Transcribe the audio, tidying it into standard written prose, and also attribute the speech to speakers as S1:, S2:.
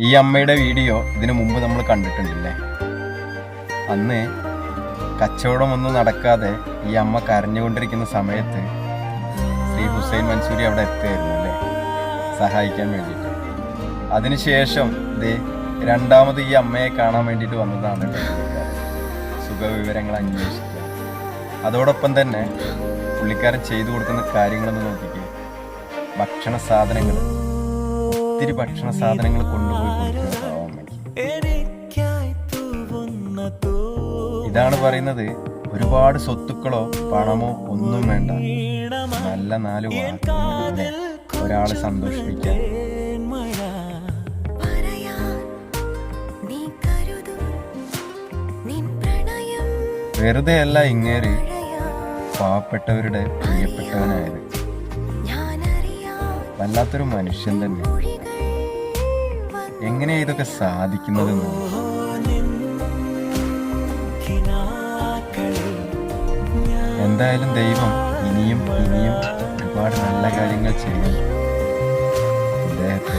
S1: ഈ അമ്മയുടെ വീഡിയോ ഇതിനു മുമ്പ് നമ്മൾ കണ്ടിട്ടുണ്ടല്ലേ. അന്ന് കച്ചവടമൊന്നും നടക്കാതെ ഈ അമ്മ കരഞ്ഞുകൊണ്ടിരിക്കുന്ന സമയത്ത് ശ്രീ ഹുസൈൻ മൻസൂരി അവിടെ എത്തുമായിരുന്നു അല്ലേ, സഹായിക്കാൻ വേണ്ടിയിട്ട്. അതിനുശേഷം രണ്ടാമത് ഈ അമ്മയെ കാണാൻ വേണ്ടിയിട്ട് വന്നതാണ് സുഖവിവരങ്ങൾ അന്വേഷിക്കുക. അതോടൊപ്പം തന്നെ പുള്ളിക്കാരൻ ചെയ്തു കൊടുക്കുന്ന കാര്യങ്ങളെന്ന് നോക്കിക്കേ. ഭക്ഷണ സാധനങ്ങൾ, ഒത്തിരി ഭക്ഷണ സാധനങ്ങൾ കൊണ്ടുപോയി കൊടുക്കുന്നത് അമ്മയ്ക്ക്. ഇതാണ് പറയുന്നത്, ഒരുപാട് സ്വത്തുക്കളോ പണമോ ഒന്നും വേണ്ട, നല്ല 4 വാക്കുകളിലൂടെ ഒരാളെ സന്തോഷിപ്പിക്കാൻ. വെറുതെ അല്ല ഇങ്ങേര് പാവപ്പെട്ടവരുടെ പ്രിയപ്പെട്ടവനായത്. വല്ലാത്തൊരു മനുഷ്യൻ തന്നെ. എങ്ങനെയാ ഇതൊക്കെ സാധിക്കുന്നതെന്ന്. എന്തായാലും ദൈവം ഇനിയും ഒരുപാട് നല്ല കാര്യങ്ങൾ ചെയ്യും ഇദ്ദേഹത്തെ.